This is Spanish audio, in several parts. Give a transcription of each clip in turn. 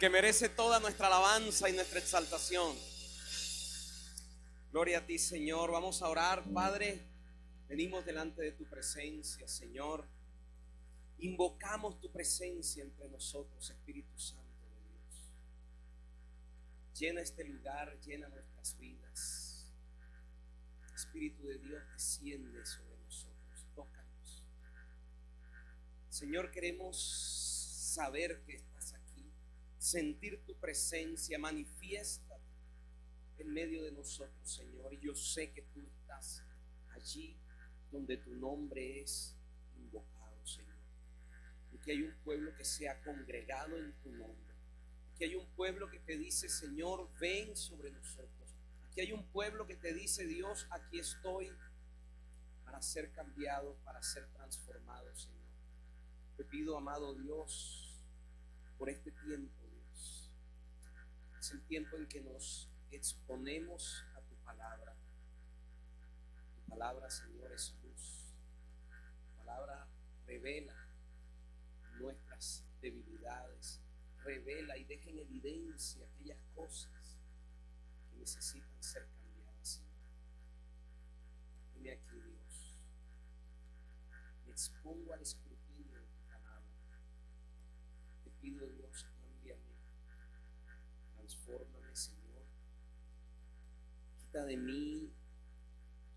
que merece toda nuestra alabanza y nuestra exaltación. Gloria a ti, Señor. Vamos a orar, Padre. Venimos delante de tu presencia, Señor. Invocamos tu presencia entre nosotros, Espíritu Santo de Dios. Llena este lugar, llena nuestras vidas. Espíritu de Dios, desciende sobre nosotros, tócanos. Señor, queremos saber que estás aquí, sentir tu presencia, manifiéstate en medio de nosotros, Señor. Y yo sé que tú estás allí donde tu nombre es invocado, Señor. Aquí hay un pueblo que se ha congregado en tu nombre. Aquí hay un pueblo que te dice, Señor, ven sobre nosotros. Aquí hay un pueblo que te dice, Dios, aquí estoy para ser cambiado, para ser transformado, Señor. Te pido, amado Dios, por este tiempo, Dios. Es el tiempo en que nos exponemos a tu palabra. Tu palabra, Señor, es luz. Tu palabra revela nuestras debilidades, revela y deja en evidencia aquellas cosas que necesitan ser cambiadas, Señor. Dime aquí, Dios. Me expongo al escrutinio de tu palabra. Te pido, Dios, cámbiame, transfórmame, Señor. Quita de mí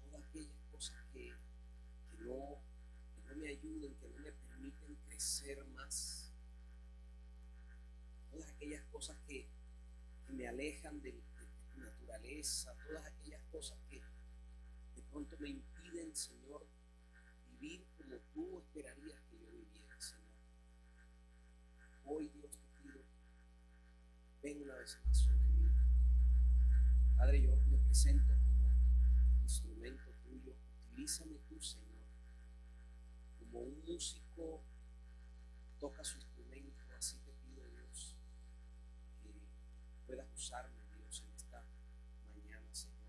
todas aquellas cosas que no me ayuden, que no me permiten crecer más. Todas aquellas cosas que me alejan de tu naturaleza, todas aquellas cosas que de pronto me impiden, Señor, vivir como tú esperarías que yo viviera, Señor. Hoy, Dios, te pido, ven una vez más sobre mí. Padre, yo me presento como instrumento tuyo. Utilízame tú, Señor. Como un músico toca su instrumento, así te pido, Dios, que puedas usarme, Dios, en esta mañana, Señor.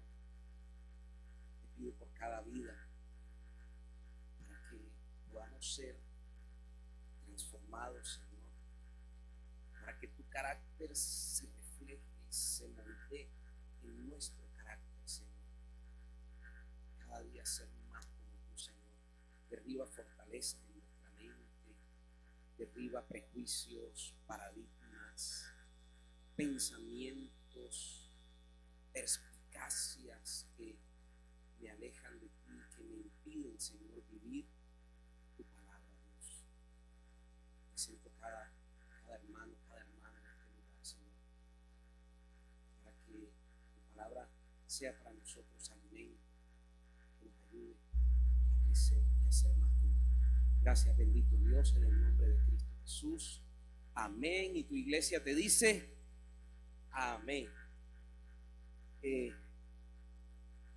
Te pido por cada vida, para que podamos ser transformados, Señor, para que tu carácter se refleje y se moldee en nuestro carácter, Señor. Cada día ser más como tú, Señor. Derriba fortalezas en nuestra mente, derriba prejuicios, paradigmas, pensamientos, perspicacias que me alejan de ti, que me impiden, Señor, vivir tu palabra, Dios. Presento cada hermano, cada hermana en este lugar, Señor, para que tu palabra sea para nosotros alimento, que nos ayude a crecer y a ser más como tú. Gracias, bendito Dios, en el nombre de Cristo Jesús. Amén. Y tu iglesia te dice amén.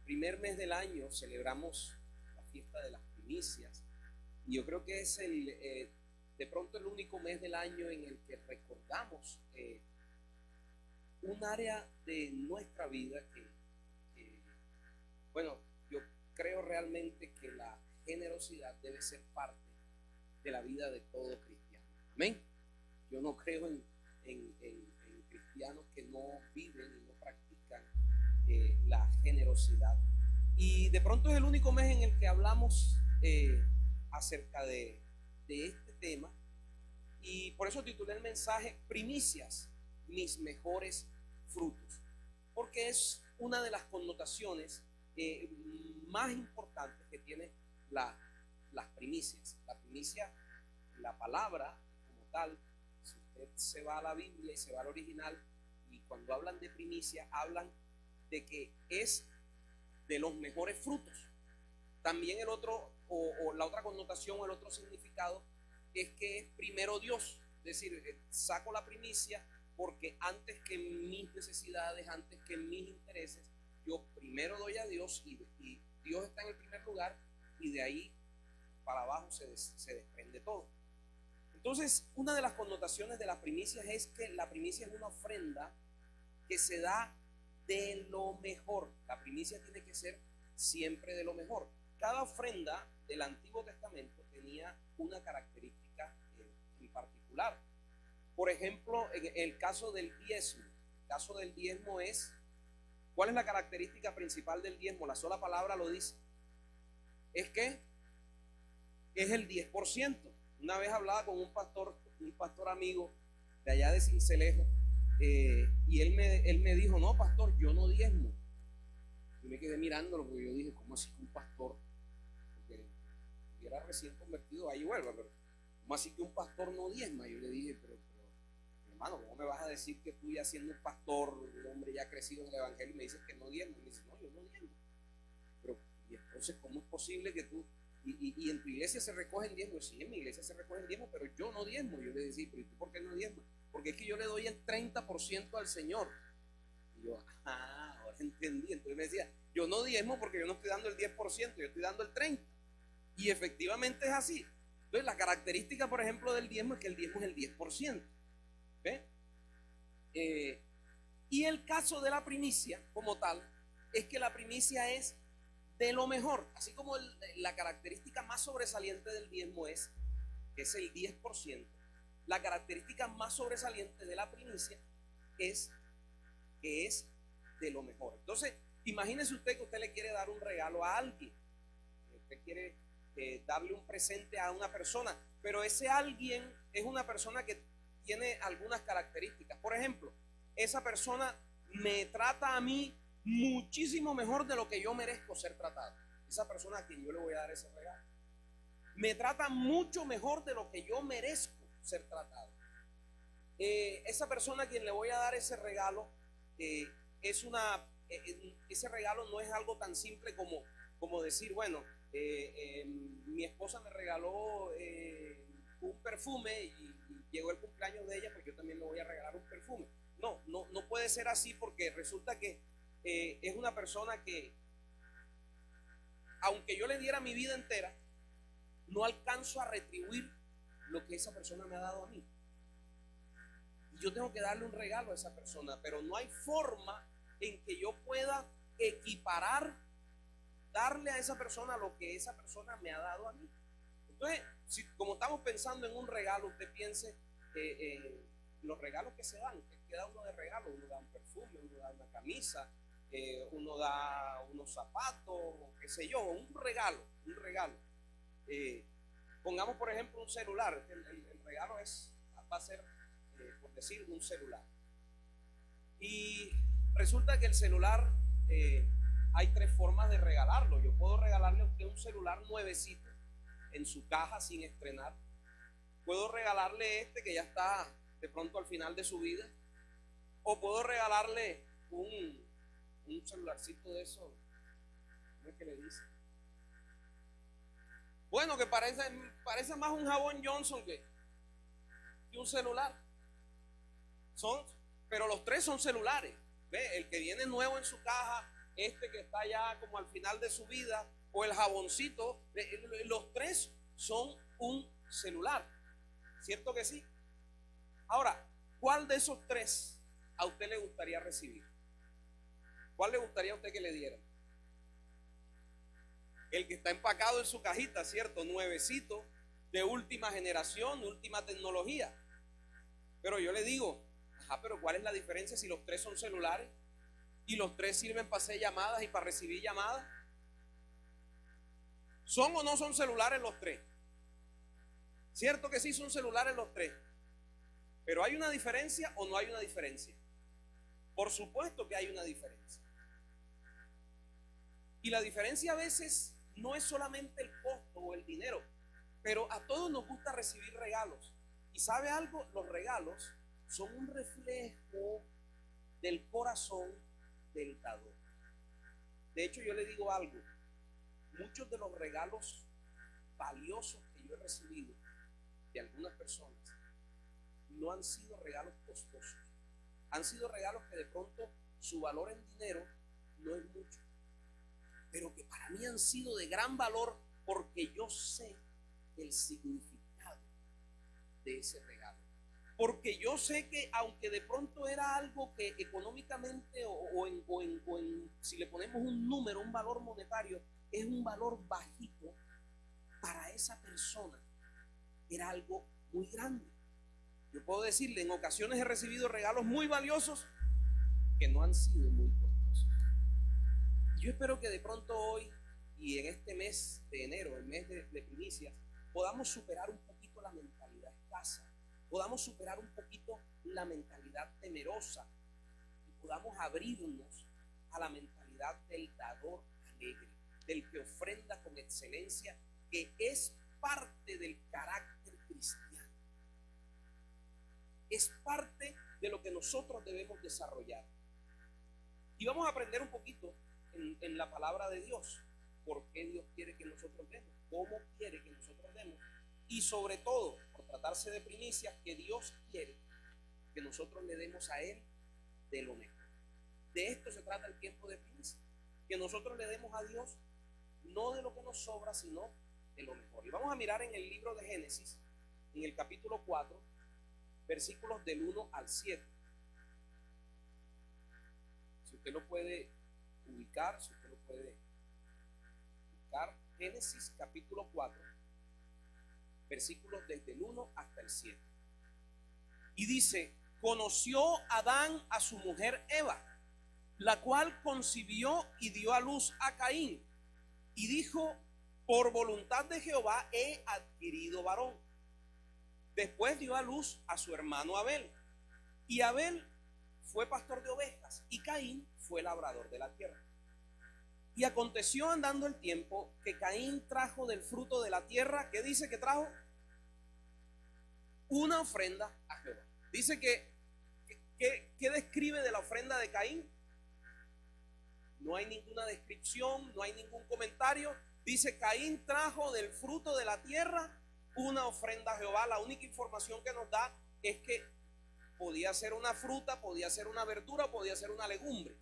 Primer mes del año celebramos la fiesta de las primicias, y yo creo que es de pronto el único mes del año en el que recordamos un área de nuestra vida bueno, yo creo realmente que la generosidad debe ser parte de la vida de todo cristiano. Amén. Yo no creo en cristianos que no viven y no practican la generosidad. Y de pronto es el único mes en el que hablamos acerca de este tema. Y por eso titulé el mensaje Primicias, mis mejores frutos. Porque es una de las connotaciones más importantes que tiene las primicias. La primicia, la palabra como tal, si usted se va a la Biblia y se va al original, y cuando hablan de primicia, hablan de que es de los mejores frutos. También el otro, o la otra connotación o el otro significado es que es primero Dios. Es decir, saco la primicia porque antes que mis necesidades, antes que mis intereses, yo primero doy a Dios, y Dios está en el primer lugar, y de ahí para abajo se desprende todo. Entonces, una de las connotaciones de las primicias es que la primicia es una ofrenda que se da de lo mejor. La primicia tiene que ser siempre de lo mejor. Cada ofrenda del Antiguo Testamento tenía una característica en particular. Por ejemplo, en el caso del diezmo, el caso del diezmo es, ¿cuál es la característica principal del diezmo? La sola palabra lo dice. Es que es el 10%. Una vez hablaba con un pastor amigo de allá de Sincelejo, y él me dijo, no, pastor, yo no diezmo. Yo me quedé mirándolo porque yo dije, ¿cómo así que un pastor? Porque yo era recién convertido, ahí vuelvo, pero ¿cómo así que un pastor no diezma? Yo le dije, pero hermano, ¿cómo me vas a decir que tú ya siendo un pastor, un hombre ya crecido en el evangelio, y me dices que no diezma? Y me dice, no, yo no diezmo. Pero, y entonces, ¿cómo es posible que tú, y en tu iglesia se recogen diezmos? Sí, en mi iglesia se recogen diezmos, pero yo no diezmo. Yo le decía, pero ¿y tú por qué no diezmas? Porque es que yo le doy el 30% al Señor. Y yo, ahora entendí. Entonces me decía, yo no diezmo porque yo no estoy dando el 10%, yo estoy dando el 30%. Y efectivamente es así. Entonces la característica, por ejemplo, del diezmo es que el diezmo es el 10%. ¿Ve? Y el caso de la primicia como tal es que la primicia es de lo mejor, así como la característica más sobresaliente del diezmo es que es el 10%. La característica más sobresaliente de la primicia es que es de lo mejor. Entonces, imagínese usted que usted le quiere dar un regalo a alguien, usted quiere darle un presente a una persona, pero ese alguien es una persona que tiene algunas características. Por ejemplo, esa persona me trata a mí muchísimo mejor de lo que yo merezco ser tratado. Esa persona a quien yo le voy a dar ese regalo me trata mucho mejor de lo que yo merezco ser tratado. Esa persona a quien le voy a dar ese regalo ese regalo no es algo tan simple como decir, bueno, mi esposa me regaló un perfume y llegó el cumpleaños de ella, pues yo también le voy a regalar un perfume. No puede ser así, porque resulta que es una persona que, aunque yo le diera mi vida entera, no alcanzo a retribuir lo que esa persona me ha dado a mí. Y yo tengo que darle un regalo a esa persona, pero no hay forma en que yo pueda equiparar, darle a esa persona lo que esa persona me ha dado a mí. Entonces, como estamos pensando en un regalo, usted piense los regalos que se dan. ¿Qué da uno de regalo? Uno da un perfume, uno da una camisa, uno da unos zapatos, qué sé yo, un regalo. Pongamos por ejemplo un celular. El regalo va a ser, por decir, un celular. Y resulta que el celular, hay tres formas de regalarlo. Yo puedo regalarle a usted un celular nuevecito en su caja sin estrenar. Puedo regalarle este que ya está de pronto al final de su vida, o puedo regalarle un celularcito de eso, ¿cómo es que le dice? Bueno, que parece más un jabón Johnson que un celular. Pero los tres son celulares. ¿Ve? El que viene nuevo en su caja, este que está ya como al final de su vida, o el jaboncito, los tres son un celular. ¿Cierto que sí? Ahora, ¿cuál de esos tres a usted le gustaría recibir? ¿Cuál le gustaría a usted que le dieran? El que está empacado en su cajita, ¿cierto? Nuevecito, de última generación, última tecnología. Pero yo le digo, pero ¿cuál es la diferencia si los tres son celulares y los tres sirven para hacer llamadas y para recibir llamadas? ¿Son o no son celulares los tres? ¿Cierto que sí son celulares los tres? ¿Pero hay una diferencia o no hay una diferencia? Por supuesto que hay una diferencia. Y la diferencia a veces no es solamente el costo o el dinero, pero a todos nos gusta recibir regalos. ¿Y sabe algo? Los regalos son un reflejo del corazón del dador. De hecho, yo le digo algo, muchos de los regalos valiosos que yo he recibido de algunas personas no han sido regalos costosos, han sido regalos que de pronto su valor en dinero no es mucho, pero que para mí han sido de gran valor porque yo sé el significado de ese regalo. Porque yo sé que aunque de pronto era algo que económicamente si le ponemos un número, un valor monetario, es un valor bajito, para esa persona era algo muy grande. Yo puedo decirle, en ocasiones he recibido regalos muy valiosos que no han sido muy costosos. Yo espero que de pronto hoy y en este mes de enero, el mes de primicias, podamos superar un poquito la mentalidad escasa, podamos superar un poquito la mentalidad temerosa y podamos abrirnos a la mentalidad del dador alegre, del que ofrenda con excelencia, que es parte del carácter cristiano. Es parte de lo que nosotros debemos desarrollar. Y vamos a aprender un poquito en la palabra de Dios. ¿Por qué Dios quiere que nosotros demos? ¿Cómo quiere que nosotros demos? Y sobre todo, por tratarse de primicias, que Dios quiere que nosotros le demos a Él de lo mejor. De esto se trata el tiempo de primicias. Que nosotros le demos a Dios no de lo que nos sobra, sino de lo mejor. Y vamos a mirar en el libro de Génesis, en el capítulo 4, versículos del 1 al 7. Si usted lo puede ubicar, si usted lo puede buscar, Génesis capítulo 4, versículos desde el 1 hasta el 7. Y dice: conoció Adán a su mujer Eva, la cual concibió y dio a luz a Caín, y dijo: por voluntad de Jehová he adquirido varón. Después dio a luz a su hermano Abel, y Abel fue pastor de ovejas, y Caín fue labrador de la tierra. Y aconteció andando el tiempo que Caín trajo del fruto de la tierra, ¿qué dice que trajo? Una ofrenda a Jehová. Dice que ¿qué describe de la ofrenda de Caín? No hay ninguna descripción, no hay ningún comentario. Dice: Caín trajo del fruto de la tierra una ofrenda a Jehová. La única información que nos da es que podía ser una fruta, podía ser una verdura, podía ser una legumbre.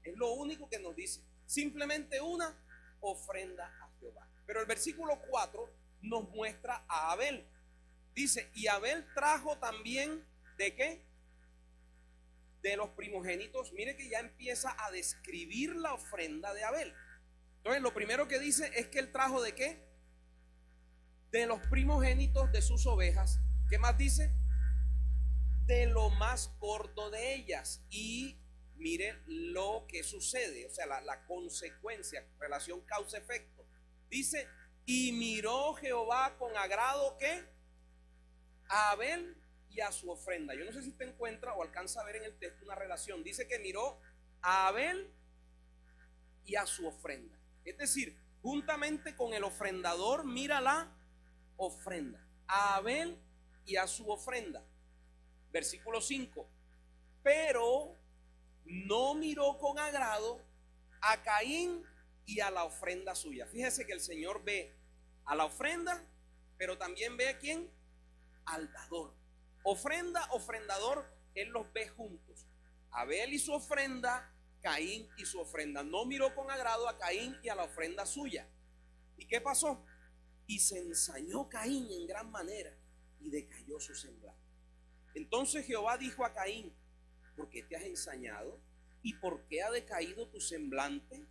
Es lo único que nos dice. Simplemente una ofrenda a Jehová. Pero el versículo 4 nos muestra a Abel. Dice: y Abel trajo también, ¿de qué? De los primogénitos. Mire que ya empieza a describir la ofrenda de Abel. Entonces lo primero que dice es que él trajo, ¿de qué? De los primogénitos de sus ovejas. ¿Qué más dice? De lo más gordo de ellas. Y mire lo que sucede, o sea, la consecuencia, relación causa-efecto. Dice: y miró Jehová con agrado, ¿qué? A Abel y a su ofrenda. Yo no sé si usted encuentra o alcanza a ver en el texto una relación. Dice que miró a Abel y a su ofrenda. Es decir, juntamente con el ofrendador mira la ofrenda. A Abel y a su ofrenda. Versículo 5. Pero no miró con agrado a Caín y a la ofrenda suya. Fíjese que el Señor ve a la ofrenda, pero también ve a quién, al dador. Ofrenda, ofrendador, Él los ve juntos. Abel y su ofrenda, Caín y su ofrenda. No miró con agrado a Caín y a la ofrenda suya. ¿Y qué pasó? Y se ensañó Caín en gran manera y decayó su semblante. Entonces Jehová dijo a Caín: ¿por qué te has ensañado? ¿Y por qué ha decaído tu semblante?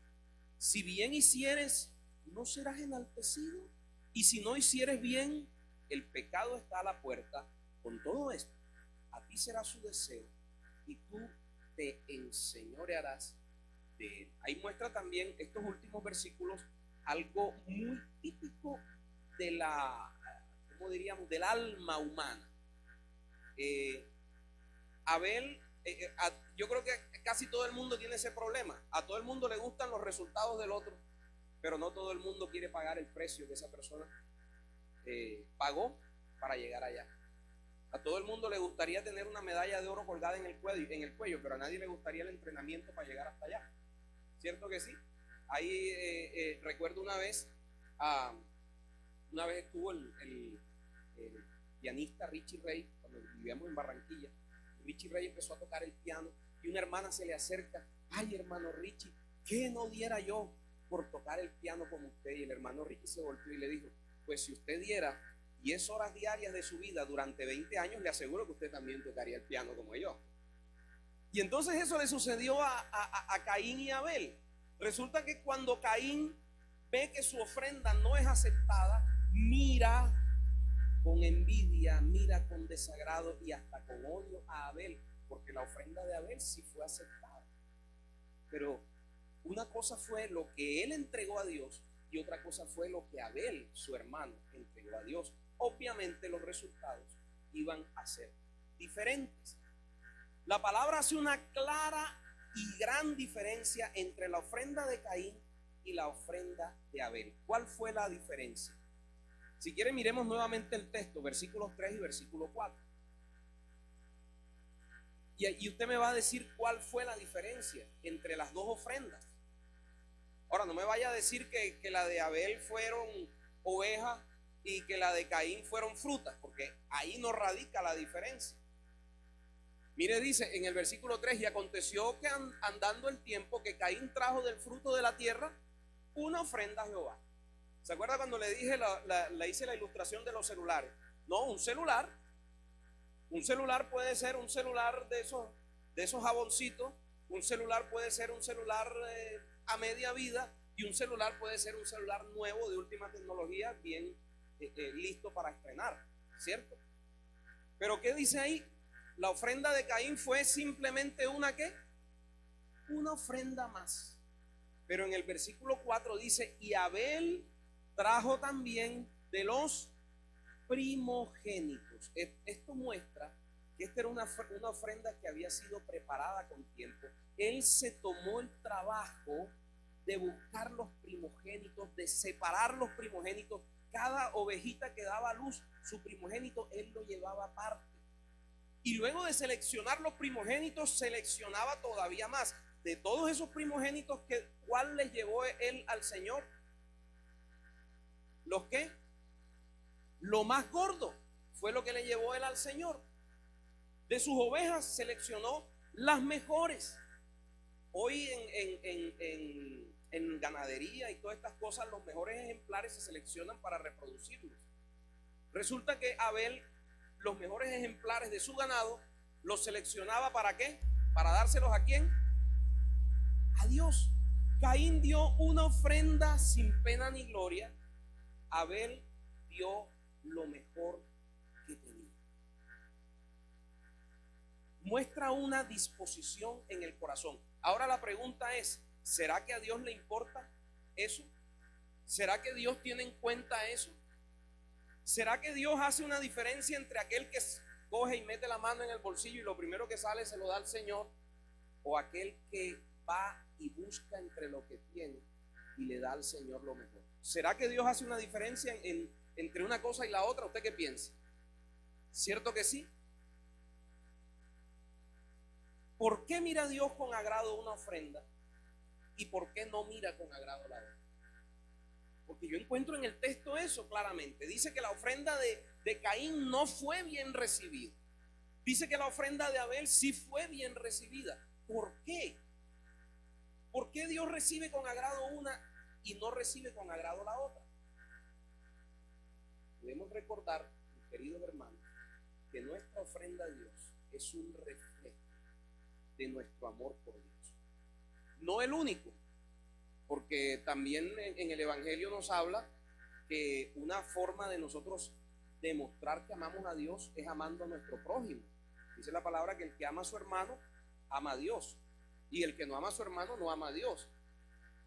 Si bien hicieres, ¿no serás enaltecido? Y si no hicieres bien, el pecado está a la puerta. Con todo esto, a ti será su deseo y tú te enseñorearás de él. Ahí muestra también estos últimos versículos algo muy típico de la, ¿cómo diríamos?, del alma humana. Abel, yo creo que casi todo el mundo tiene ese problema. A todo el mundo le gustan los resultados del otro, pero no todo el mundo quiere pagar el precio que esa persona pagó para llegar allá. A todo el mundo le gustaría tener una medalla de oro colgada en el cuello, pero a nadie le gustaría el entrenamiento para llegar hasta allá. ¿Cierto que sí? Ahí recuerdo una vez estuvo el pianista Richie Ray, cuando vivíamos en Barranquilla. Richie Ray empezó a tocar el piano y una hermana se le acerca: ay, hermano Richie, ¿qué no diera yo por tocar el piano como usted? Y el hermano Richie se volvió y le dijo: pues si usted diera 10 horas diarias de su vida durante 20 años, le aseguro que usted también tocaría el piano como yo. Y entonces eso le sucedió a Caín y a Abel. Resulta que cuando Caín ve que su ofrenda no es aceptada, mira con envidia, mira con desagrado y hasta con odio a Abel, porque la ofrenda de Abel sí fue aceptada. Pero una cosa fue lo que él entregó a Dios y otra cosa fue lo que Abel, su hermano, entregó a Dios. Obviamente los resultados iban a ser diferentes. La palabra hace una clara y gran diferencia entre la ofrenda de Caín y la ofrenda de Abel. ¿Cuál fue la diferencia? Si quieren, miremos nuevamente el texto, versículos 3 y versículo 4. Y usted me va a decir cuál fue la diferencia entre las dos ofrendas. Ahora, no me vaya a decir que la de Abel fueron ovejas y que la de Caín fueron frutas, porque ahí no radica la diferencia. Mire, dice en el versículo 3, y aconteció que andando el tiempo que Caín trajo del fruto de la tierra una ofrenda a Jehová. ¿Se acuerda cuando le dije, le hice la ilustración de los celulares? No, un celular puede ser un celular de esos jaboncitos, un celular puede ser un celular a media vida, y un celular puede ser un celular nuevo de última tecnología, bien listo para estrenar, ¿cierto? Pero ¿qué dice ahí? La ofrenda de Caín fue simplemente una ¿qué? Una ofrenda más. Pero en el versículo 4 dice, y Abel trajo también de los primogénitos. Esto muestra que esta era una ofrenda que había sido preparada con tiempo. Él se tomó el trabajo de buscar los primogénitos, de separar los primogénitos. Cada ovejita que daba a luz, su primogénito, él lo llevaba aparte. Y luego de seleccionar los primogénitos, seleccionaba todavía más. De todos esos primogénitos, ¿cuál les llevó él al Señor? ¿Los qué? Lo más gordo fue lo que le llevó él al Señor. De sus ovejas seleccionó las mejores. Hoy en ganadería y todas estas cosas, los mejores ejemplares se seleccionan para reproducirlos. Resulta que Abel, los mejores ejemplares de su ganado, los seleccionaba ¿para qué? ¿Para dárselos a quién? A Dios. Caín dio una ofrenda sin pena ni gloria. Abel dio lo mejor que tenía. Muestra una disposición en el corazón. Ahora la pregunta es, ¿será que a Dios le importa eso? ¿Será que Dios tiene en cuenta eso? ¿Será que Dios hace una diferencia entre aquel que coge y mete la mano en el bolsillo y lo primero que sale se lo da al Señor, o aquel que va y busca entre lo que tiene y le da al Señor lo mejor? ¿Será que Dios hace una diferencia entre una cosa y la otra? ¿Usted qué piensa? ¿Cierto que sí? ¿Por qué mira Dios con agrado una ofrenda y por qué no mira con agrado la otra? Porque yo encuentro en el texto eso claramente. Dice que la ofrenda de Caín no fue bien recibida. Dice que la ofrenda de Abel sí fue bien recibida. ¿Por qué? ¿Por qué Dios recibe con agrado una y no recibe con agrado la otra? Debemos recordar, mis queridos hermanos, que nuestra ofrenda a Dios es un reflejo de nuestro amor por Dios. No el único, porque también en el Evangelio nos habla que una forma de nosotros demostrar que amamos a Dios es amando a nuestro prójimo. Dice la palabra que el que ama a su hermano ama a Dios, y el que no ama a su hermano no ama a Dios.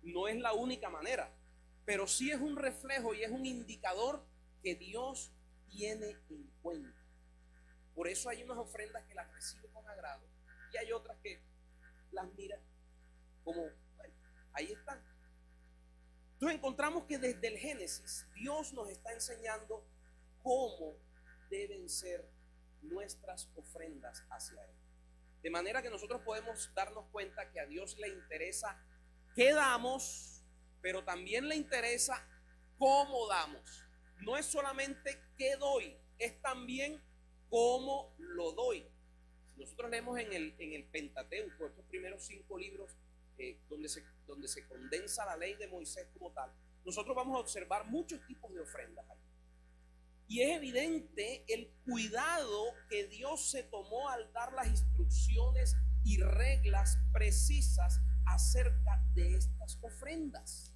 No es la única manera, pero sí es un reflejo y es un indicador que Dios tiene en cuenta. Por eso hay unas ofrendas que las recibe con agrado y hay otras que las mira como, bueno, ahí están. Entonces encontramos que desde el Génesis Dios nos está enseñando cómo deben ser nuestras ofrendas hacia Él. De manera que nosotros podemos darnos cuenta que a Dios le interesa qué damos, pero también le interesa cómo damos. No es solamente qué doy, es también cómo lo doy. Si nosotros leemos en el Pentateuco, estos primeros 5 libros donde se condensa la ley de Moisés como tal, nosotros vamos a observar muchos tipos de ofrendas ahí. Y es evidente el cuidado que Dios se tomó al dar las instrucciones y reglas precisas acerca de estas ofrendas.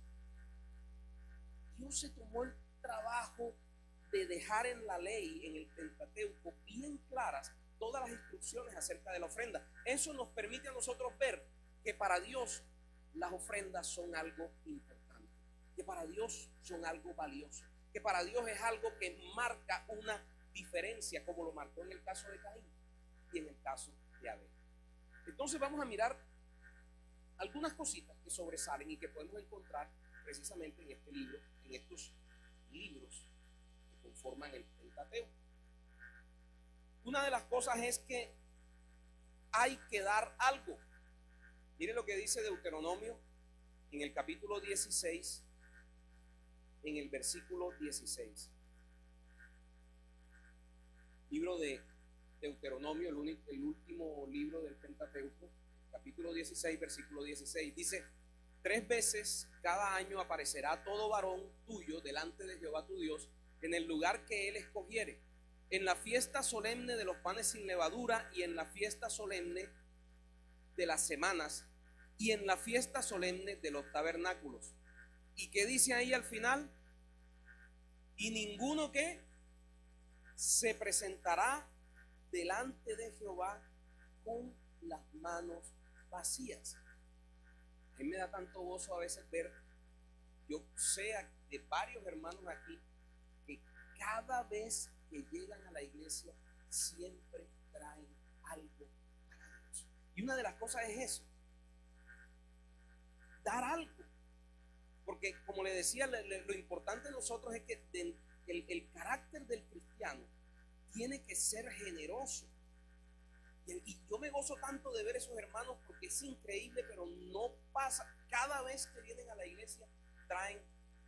Dios se tomó el trabajo de dejar en la ley, en el Pentateuco, bien claras todas las instrucciones acerca de la ofrenda. Eso nos permite a nosotros ver que para Dios las ofrendas son algo importante, que para Dios son algo valioso, que para Dios es algo que marca una diferencia, como lo marcó en el caso de Caín y en el caso de Abel. Entonces vamos a mirar algunas cositas que sobresalen y que podemos encontrar precisamente en este libro, en estos libros que conforman el Pentateuco. Una de las cosas es que hay que dar algo. Mire lo que dice Deuteronomio en el capítulo 16, en el versículo 16. Libro de Deuteronomio, el último libro del Pentateuco, capítulo 16, versículo 16. Dice: 3 veces cada año aparecerá todo varón tuyo delante de Jehová tu Dios en el lugar que él escogiere, en la fiesta solemne de los panes sin levadura, y en la fiesta solemne de las semanas, y en la fiesta solemne de los tabernáculos. ¿Y qué dice ahí al final? Y ninguno que se presentará delante de Jehová con las manos vacías. A mí me da tanto gozo a veces ver, yo sé de varios hermanos aquí que cada vez que llegan a la iglesia siempre traen algo para Dios. Y una de las cosas es eso, dar algo. Porque como le decía, lo importante de nosotros es que el carácter del cristiano tiene que ser generoso. Y yo me gozo tanto de ver esos hermanos porque es increíble, pero no pasa. Cada vez que vienen a la iglesia traen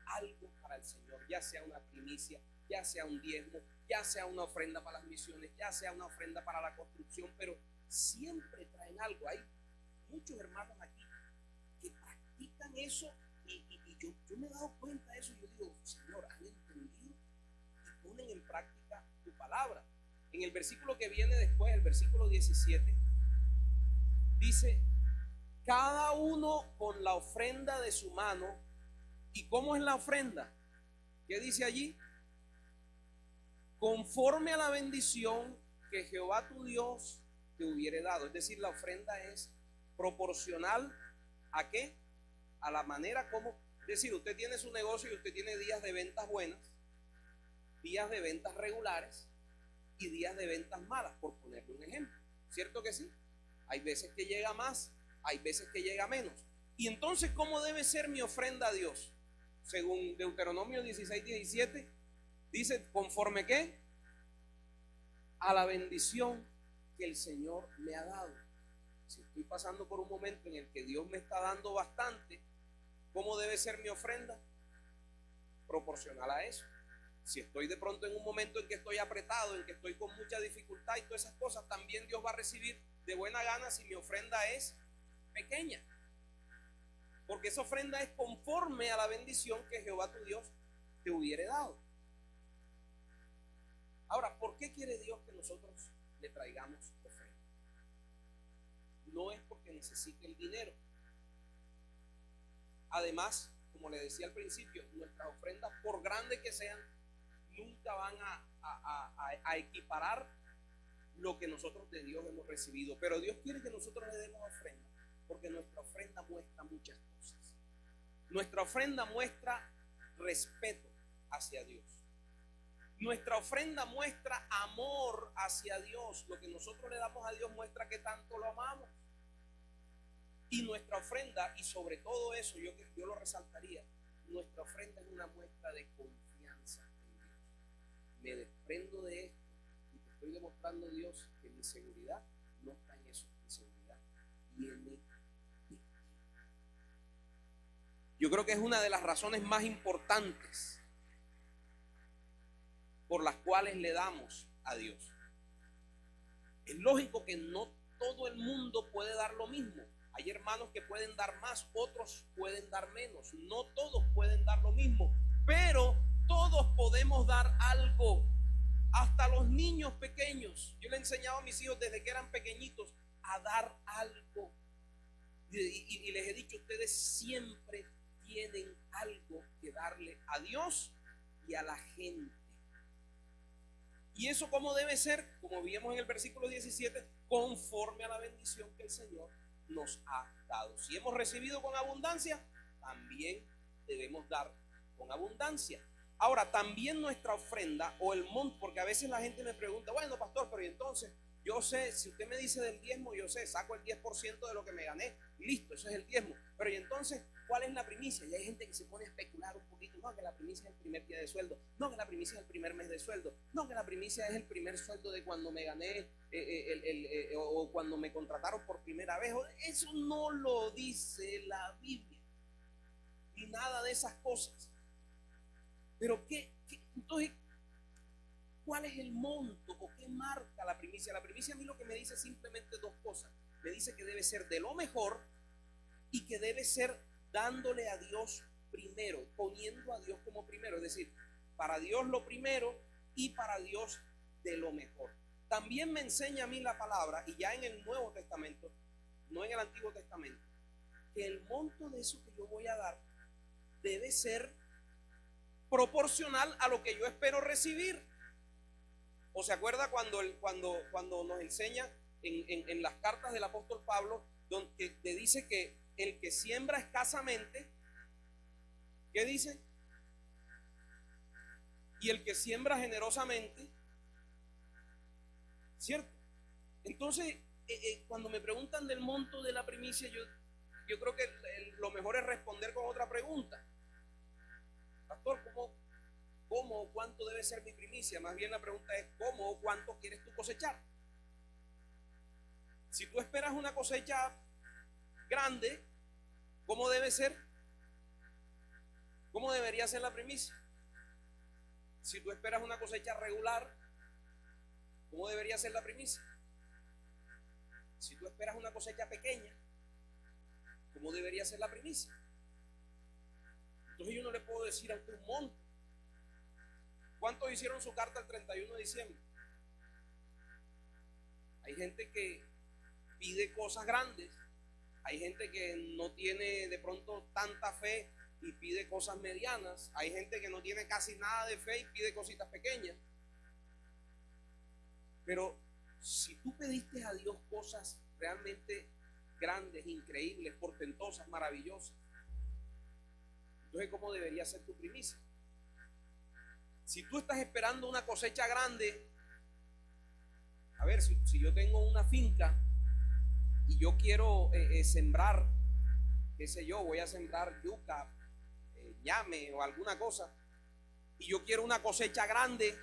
algo para el Señor, ya sea una primicia, ya sea un diezmo, ya sea una ofrenda para las misiones, ya sea una ofrenda para la construcción, pero siempre traen algo. Hay muchos hermanos aquí que practican eso y yo me he dado cuenta de eso y yo digo: Señor, han entendido y ponen en práctica tu palabra. En el versículo que viene después, el versículo 17, dice: cada uno con la ofrenda de su mano. ¿Y cómo es la ofrenda? ¿Qué dice allí? Conforme a la bendición que Jehová tu Dios te hubiere dado. Es decir, la ofrenda es proporcional ¿a qué? A la manera como, es decir, usted tiene su negocio y usted tiene días de ventas buenas, días de ventas regulares y días de ventas malas, por ponerle un ejemplo. ¿Cierto que sí? Hay veces que llega más, hay veces que llega menos. Y entonces, ¿cómo debe ser mi ofrenda a Dios? Según Deuteronomio 16, 17, dice: ¿conforme qué? A la bendición que el Señor me ha dado. Si estoy pasando por un momento en el que Dios me está dando bastante, ¿cómo debe ser mi ofrenda? Proporcional a eso. Si estoy de pronto en un momento en que estoy apretado, en que estoy con mucha dificultad y todas esas cosas, también Dios va a recibir de buena gana si mi ofrenda es pequeña. Porque esa ofrenda es conforme a la bendición que Jehová tu Dios te hubiere dado. Ahora, ¿por qué quiere Dios que nosotros le traigamos ofrenda? No es porque necesite el dinero. Además, como le decía al principio, nuestras ofrendas, por grandes que sean, nunca van a equiparar lo que nosotros de Dios hemos recibido. Pero Dios quiere que nosotros le demos ofrenda, porque nuestra ofrenda muestra muchas cosas. Nuestra ofrenda muestra respeto hacia Dios. Nuestra ofrenda muestra amor hacia Dios. Lo que nosotros le damos a Dios muestra que tanto lo amamos. Y nuestra ofrenda, y sobre todo eso, yo lo resaltaría, nuestra ofrenda es una muestra de confianza en Dios. Me desprendo de esto y te estoy demostrando, Dios, que mi seguridad no está en eso, mi seguridad viene de ti. Yo creo que es una de las razones más importantes por las cuales le damos a Dios. Es lógico que no todo el mundo puede dar lo mismo. Hay hermanos que pueden dar más, otros pueden dar menos. No todos pueden dar lo mismo, pero todos podemos dar algo. Hasta los niños pequeños. Yo le he enseñado a mis hijos desde que eran pequeñitos a dar algo. Y les he dicho: ustedes siempre tienen algo que darle a Dios y a la gente. Y eso cómo debe ser, como vimos en el versículo 17, conforme a la bendición que el Señor nos ha dado. Si hemos recibido con abundancia, también debemos dar con abundancia. Ahora, también nuestra ofrenda o el monto, porque a veces la gente me pregunta, bueno, pastor, pero ¿y entonces? Yo sé, si usted me dice del diezmo, yo sé, saco el 10% de lo que me gané, listo, eso es el diezmo. Pero ¿y entonces cuál es la primicia? Y hay gente que se pone a especular un poquito, no, que la primicia es el primer día de sueldo, no, que la primicia es el primer mes de sueldo, no, que la primicia es el primer sueldo de cuando me gané o cuando me contrataron por primera vez. Eso no lo dice la Biblia, ni nada de esas cosas. Pero entonces, ¿cuál es el monto o qué marca la primicia? La primicia a mí lo que me dice simplemente dos cosas. Me dice que debe ser de lo mejor y que debe ser dándole a Dios primero, poniendo a Dios como primero. Es decir, para Dios lo primero y para Dios de lo mejor. También me enseña a mí la palabra, y ya en el Nuevo Testamento, no en el Antiguo Testamento, que el monto de eso que yo voy a dar debe ser proporcional a lo que yo espero recibir. ¿O se acuerda cuando nos enseña en las cartas del apóstol Pablo, donde te dice que el que siembra escasamente, ¿qué dice? Y el que siembra generosamente, ¿cierto? Entonces, cuando me preguntan del monto de la primicia, yo creo que lo mejor es responder con otra pregunta. Pastor, ¿cómo o cuánto debe ser mi primicia? Más bien la pregunta es, ¿cómo o cuánto quieres tú cosechar? Si tú esperas una cosecha grande, ¿cómo debe ser? ¿Cómo debería ser la primicia? Si tú esperas una cosecha regular, ¿cómo debería ser la primicia? Si tú esperas una cosecha pequeña, ¿cómo debería ser la primicia? Entonces yo no le puedo decir a usted un monto. ¿Cuántos hicieron su carta el 31 de diciembre? Hay gente que pide cosas grandes, hay gente que no tiene de pronto tanta fe y pide cosas medianas, hay gente que no tiene casi nada de fe y pide cositas pequeñas. Pero si tú pediste a Dios cosas realmente grandes, increíbles, portentosas, maravillosas, entonces ¿cómo debería ser tu primicia? Si tú estás esperando una cosecha grande, a ver, si yo tengo una finca y yo quiero sembrar, qué sé yo, voy a sembrar yuca, ñame o alguna cosa, y yo quiero una cosecha grande,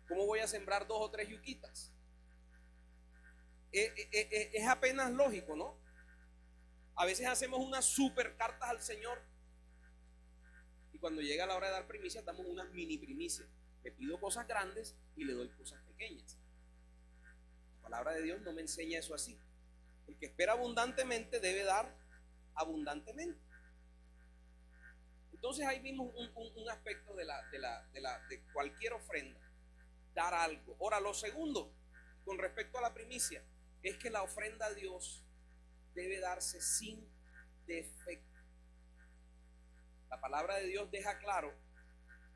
¿cómo voy a sembrar 2 o 3 yuquitas? Es apenas lógico, ¿no? A veces hacemos unas super cartas al Señor y cuando llega la hora de dar primicias damos unas mini primicias. Le pido cosas grandes y le doy cosas pequeñas. La palabra de Dios no me enseña eso así. El que espera abundantemente debe dar abundantemente. Entonces ahí vimos un aspecto de cualquier ofrenda, dar algo. Ahora, lo segundo, con respecto a la primicia, es que la ofrenda a Dios debe darse sin defecto. La palabra de Dios deja claro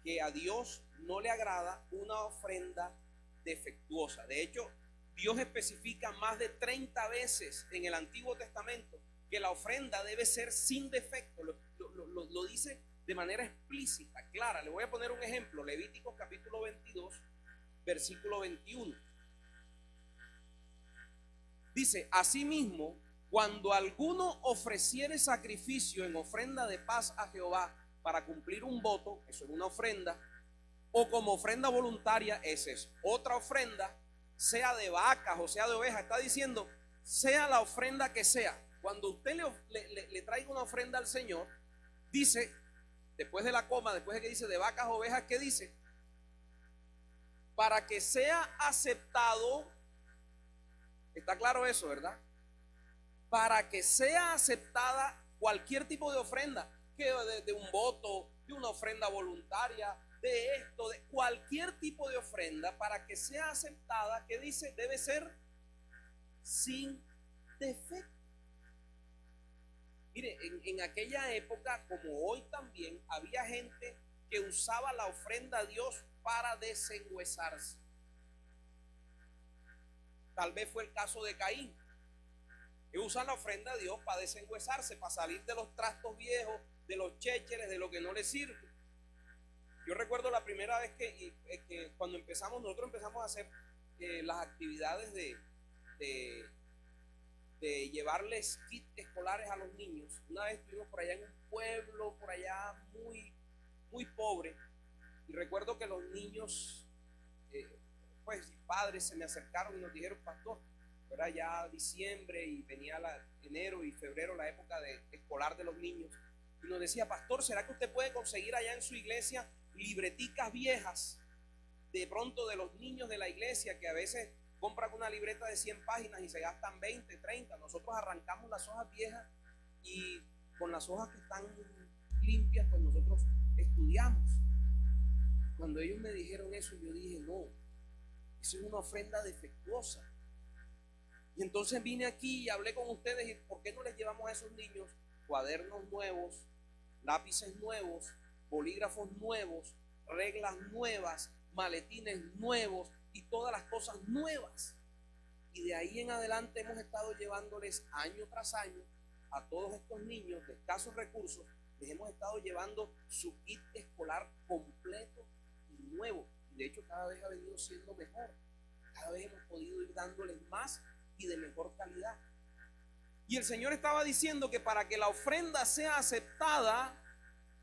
que a Dios no le agrada una ofrenda defectuosa. De hecho, Dios especifica más de 30 veces en el Antiguo Testamento que la ofrenda debe ser sin defecto. Lo dice de manera explícita, clara. Le voy a poner un ejemplo. Levíticos capítulo 22, versículo 21. Dice, asimismo, cuando alguno ofreciere sacrificio en ofrenda de paz a Jehová para cumplir un voto, eso es una ofrenda, o como ofrenda voluntaria, esa es otra ofrenda, sea de vacas o sea de ovejas, está diciendo, sea la ofrenda que sea. Cuando usted le traiga una ofrenda al Señor, dice, después de la coma, después de que dice de vacas o ovejas, ¿qué dice? Para que sea aceptado, está claro eso, ¿verdad? Para que sea aceptada cualquier tipo de ofrenda, que de un voto, de una ofrenda voluntaria, de esto, de cualquier tipo de ofrenda, para que sea aceptada, ¿qué dice? Debe ser sin defecto. Mire, en aquella época, como hoy también, había gente que usaba la ofrenda a Dios para desengüesarse. Tal vez fue el caso de Caín. Él usa la ofrenda a Dios para desengüesarse, para salir de los trastos viejos, de los chécheres, de lo que no le sirve. Yo recuerdo la primera vez que cuando nosotros empezamos a hacer las actividades de llevarles kits escolares a los niños. Una vez estuvimos por allá en un pueblo, por allá muy, muy pobre, y recuerdo que los niños, pues padres se me acercaron y nos dijeron: pastor, era ya diciembre y venía enero y febrero, la época escolar de los niños, y nos decía: pastor, ¿será que usted puede conseguir allá en su iglesia libreticas viejas de pronto de los niños de la iglesia, que a veces compran una libreta de 100 páginas y se gastan 20, 30? Nosotros arrancamos las hojas viejas y con las hojas que están limpias, pues nosotros estudiamos. Cuando ellos me dijeron eso, yo dije: no, eso es una ofrenda defectuosa. Y entonces vine aquí y hablé con ustedes: y ¿por qué no les llevamos a esos niños cuadernos nuevos, lápices nuevos, bolígrafos nuevos, reglas nuevas, maletines nuevos y todas las cosas nuevas? Y de ahí en adelante hemos estado llevándoles año tras año a todos estos niños de escasos recursos, les hemos estado llevando su kit escolar completo y nuevo. Y de hecho cada vez ha venido siendo mejor. Cada vez hemos podido ir dándoles más y de mejor calidad. Y el Señor estaba diciendo que para que la ofrenda sea aceptada,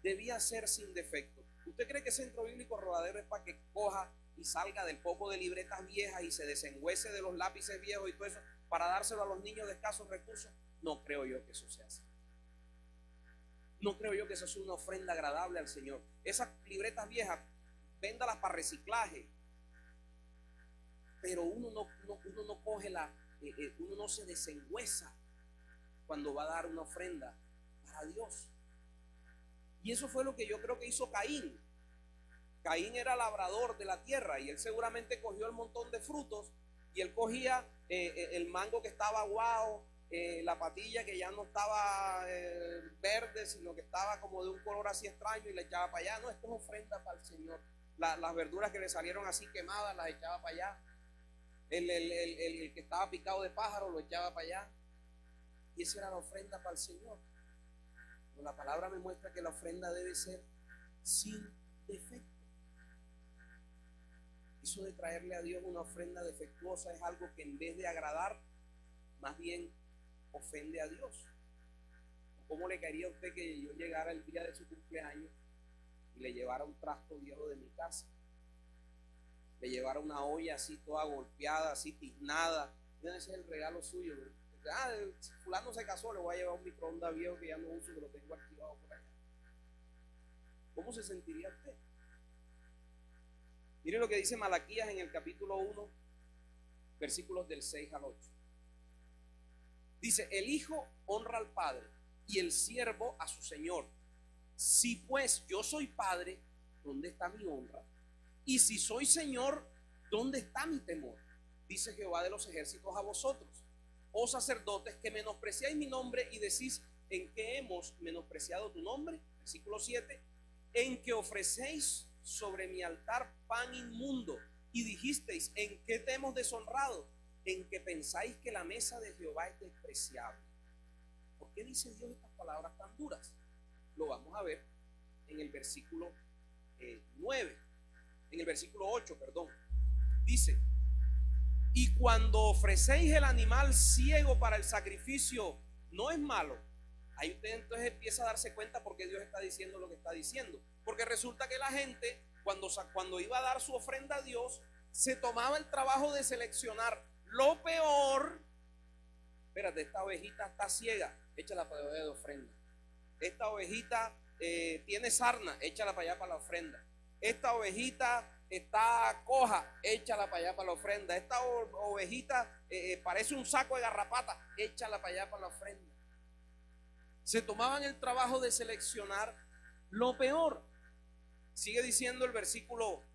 debía ser sin defecto. ¿Usted cree que Centro Bíblico Rodadero es para que coja y salga del poco de libretas viejas y se desengüese de los lápices viejos y todo eso para dárselo a los niños de escasos recursos? No creo yo que eso sea así. No creo yo que eso sea una ofrenda agradable al Señor. Esas libretas viejas, véndalas para reciclaje. Pero uno no coge uno no se desengüesa cuando va a dar una ofrenda para Dios. Y eso fue lo que yo creo que hizo Caín. Caín era labrador de la tierra y él seguramente cogió el montón de frutos y él cogía el mango que estaba aguado, la patilla que ya no estaba verde, sino que estaba como de un color así extraño, y le echaba para allá. No, esto es ofrenda para el Señor. Las verduras que le salieron así quemadas las echaba para allá. El que estaba picado de pájaro lo echaba para allá. Y esa era la ofrenda para el Señor. Pero la palabra me muestra que la ofrenda debe ser sin defecto. Eso de traerle a Dios una ofrenda defectuosa es algo que en vez de agradar, más bien ofende a Dios. ¿Cómo le caería a usted que yo llegara el día de su cumpleaños y le llevara un trasto viejo de mi casa? Le llevara una olla así toda golpeada, así tiznada. Ese es el regalo suyo, ¿no? Si fulano se casó, le voy a llevar un microondas viejo que ya no uso, que lo tengo activado por allá. ¿Cómo se sentiría usted? Mire lo que dice Malaquías en el capítulo 1, versículos del 6 al 8. Dice: el hijo honra al padre y el siervo a su señor. Si pues yo soy padre, ¿dónde está mi honra? Y si soy señor, ¿dónde está mi temor? Dice Jehová de los ejércitos a vosotros, oh sacerdotes, que menospreciáis mi nombre y decís: ¿en qué hemos menospreciado tu nombre? Versículo 7. En que ofrecéis sobre mi altar pan inmundo, y dijisteis: ¿en qué te hemos deshonrado? En que pensáis que la mesa de Jehová es despreciable. ¿Por qué dice Dios estas palabras tan duras? Lo vamos a ver en el versículo 9, en el versículo 8, perdón. Dice: y cuando ofrecéis el animal ciego para el sacrificio, no es malo. Ahí usted entonces empieza a darse cuenta por qué Dios está diciendo lo que está diciendo. Porque resulta que la gente, cuando iba a dar su ofrenda a Dios, se tomaba el trabajo de seleccionar lo peor. Espérate, esta ovejita está ciega, échala para de ofrenda. Esta ovejita tiene sarna, échala para allá para la ofrenda. Esta ovejita está coja, échala para allá para la ofrenda. Esta ovejita parece un saco de garrapata, échala para allá para la ofrenda. Se tomaban el trabajo de seleccionar lo peor. Sigue diciendo el versículo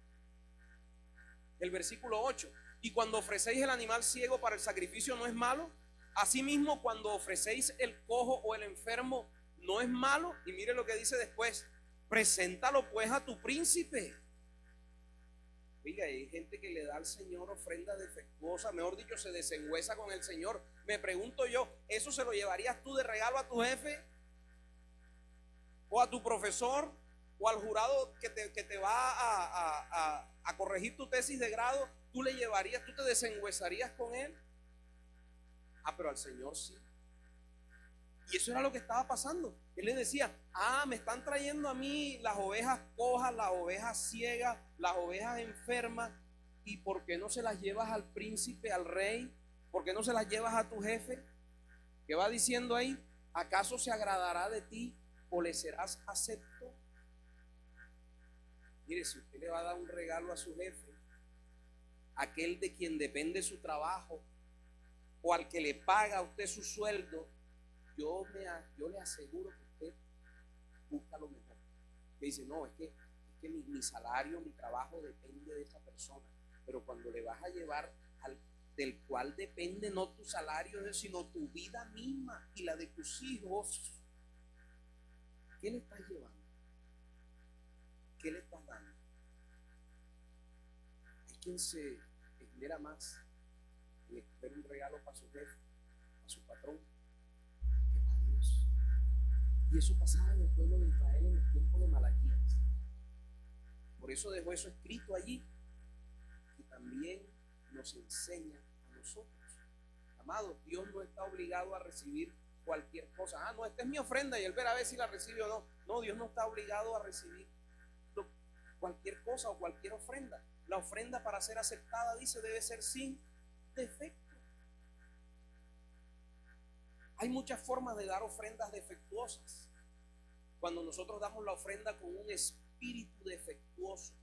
8. Y cuando ofrecéis el animal ciego para el sacrificio, no es malo. Asimismo, cuando ofrecéis el cojo o el enfermo, no es malo. Y mire lo que dice después: preséntalo pues a tu príncipe. Oiga, hay gente que le da al Señor ofrenda defectuosa, mejor dicho, se desengüesa con el Señor. Me pregunto yo, ¿eso se lo llevarías tú de regalo a tu jefe? ¿O a tu profesor? ¿O al jurado que te va a corregir tu tesis de grado? ¿Tú le llevarías, tú te desengüezarías con él? Ah, pero al Señor sí. Y eso era lo que estaba pasando. Él le decía, me están trayendo a mí las ovejas cojas, las ovejas ciegas, las ovejas enfermas. ¿Y por qué no se las llevas al príncipe, al rey? ¿Por qué no se las llevas a tu jefe? ¿Qué va diciendo ahí? ¿Acaso se agradará de ti o le serás acepto? Mire, si usted le va a dar un regalo a su jefe, aquel de quien depende su trabajo, o al que le paga a usted su sueldo, yo le aseguro que usted busca lo mejor. Que dice, no, es que mi salario, mi trabajo depende de esa persona. Pero cuando le vas a llevar al del cual depende no tu salario, sino tu vida misma y la de tus hijos, ¿qué le estás llevando? ¿Qué le estás dando? Hay quien se esmera más en escoger un regalo para su jefe, para su patrón, que para Dios. Y eso pasaba en el pueblo de Israel en el tiempo de Malaquías. Por eso dejó eso escrito allí, que también nos enseña a nosotros. Amados, Dios no está obligado a recibir cualquier cosa. No, esta es mi ofrenda y él verá a ver si la recibe o no. No, Dios no está obligado a recibir cualquier cosa o cualquier ofrenda. La ofrenda, para ser aceptada, dice, debe ser sin defecto. Hay muchas formas de dar ofrendas defectuosas. Cuando nosotros damos la ofrenda con un espíritu defectuoso,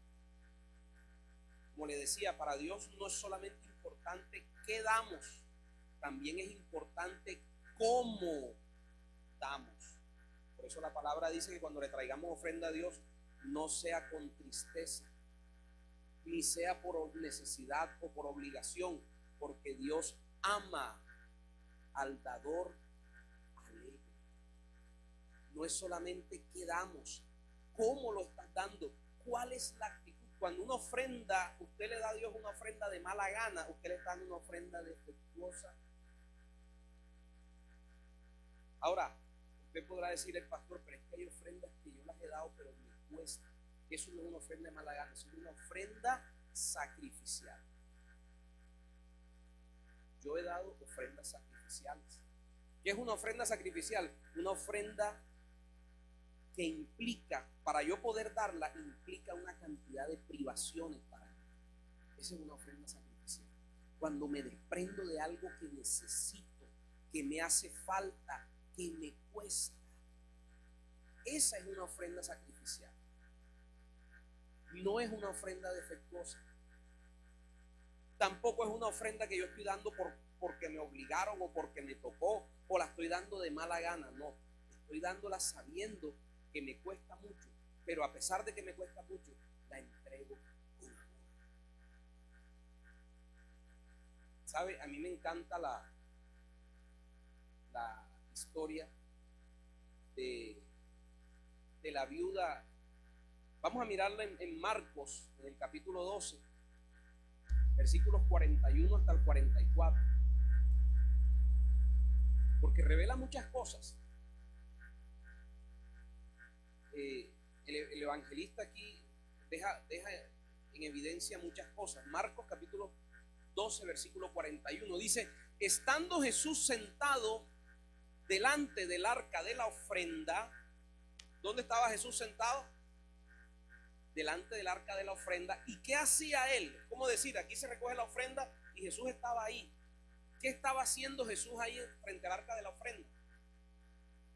como le decía, para Dios no es solamente importante qué damos, también es importante cómo damos. Por eso la palabra dice que cuando le traigamos ofrenda a Dios, no sea con tristeza, ni sea por necesidad o por obligación, porque Dios ama al dador alegre. No es solamente qué damos, cómo lo estás dando, cuál es la actitud. Cuando una ofrenda, usted le da a Dios una ofrenda de mala gana, usted le está dando una ofrenda defectuosa. Ahora, usted podrá decir, el pastor, pero es que hay ofrendas que yo las he dado, pero me cuesta. Eso no es una ofrenda de mala gana, es una ofrenda sacrificial. Yo he dado ofrendas sacrificiales. ¿Qué es una ofrenda sacrificial? Una ofrenda que implica, para yo poder darla, implica una cantidad de privaciones para mí. Esa es una ofrenda sacrificial. Cuando me desprendo de algo que necesito, que me hace falta, que me cuesta. Esa es una ofrenda sacrificial. No es una ofrenda defectuosa. Tampoco es una ofrenda que yo estoy dando porque me obligaron o porque me tocó, o la estoy dando de mala gana. No, estoy dándola sabiendo que me cuesta mucho, pero a pesar de que me cuesta mucho, la entrego con amor. ¿Sabe? A mí me encanta la historia de la viuda. Vamos a mirarla en Marcos, en el capítulo 12, versículos 41 hasta el 44, porque revela muchas cosas. El evangelista aquí deja en evidencia muchas cosas. Marcos capítulo 12, versículo 41 dice: estando Jesús sentado delante del arca de la ofrenda. ¿Dónde estaba Jesús sentado? Delante del arca de la ofrenda. ¿Y qué hacía él? ¿Cómo decir? Aquí se recoge la ofrenda y Jesús estaba ahí. ¿Qué estaba haciendo Jesús ahí frente al arca de la ofrenda?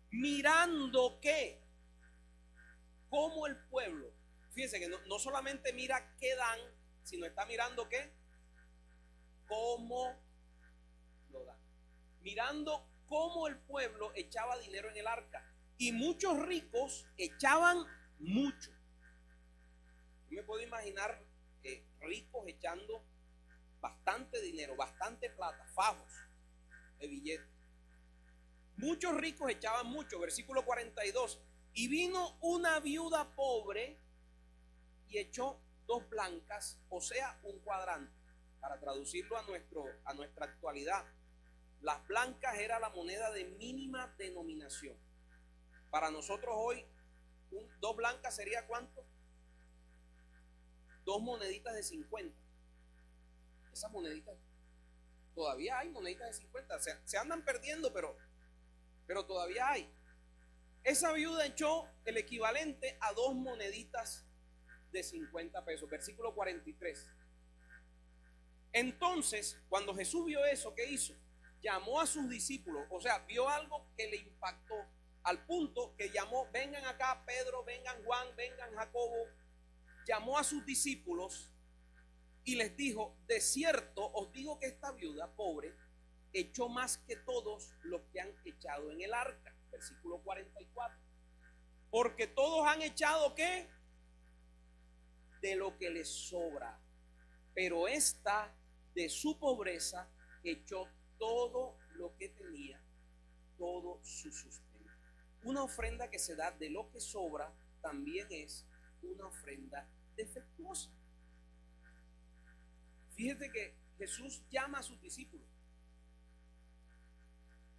Mirando qué, cómo el pueblo, fíjense que no solamente mira qué dan, sino está mirando qué, cómo lo dan. Mirando cómo el pueblo echaba dinero en el arca. Y muchos ricos echaban mucho. Yo me puedo imaginar ricos echando bastante dinero, bastante plata, fajos de billetes. Muchos ricos echaban mucho. Versículo 42. Y vino una viuda pobre y echó dos blancas, o sea, un cuadrante. Para traducirlo a nuestra actualidad, las blancas era la moneda de mínima denominación. Para nosotros hoy, dos blancas sería ¿cuánto? Dos moneditas de 50. Esas moneditas, todavía hay moneditas de 50. Se andan perdiendo, pero todavía hay. Esa viuda echó el equivalente a dos moneditas de 50 pesos. Versículo 43. Entonces, cuando Jesús vio eso, ¿qué hizo? Llamó a sus discípulos, o sea, vio algo que le impactó, al punto que llamó, vengan acá Pedro, vengan Juan, vengan Jacobo. Llamó a sus discípulos y les dijo, de cierto os digo que esta viuda pobre echó más que todos los que han echado en el arca. Versículo 44. Porque todos han echado ¿qué? De lo que les sobra. Pero esta de su pobreza echó todo lo que tenía, todo su sustento. Una ofrenda que se da de lo que sobra también es una ofrenda defectuosa. Fíjate que Jesús llama a sus discípulos.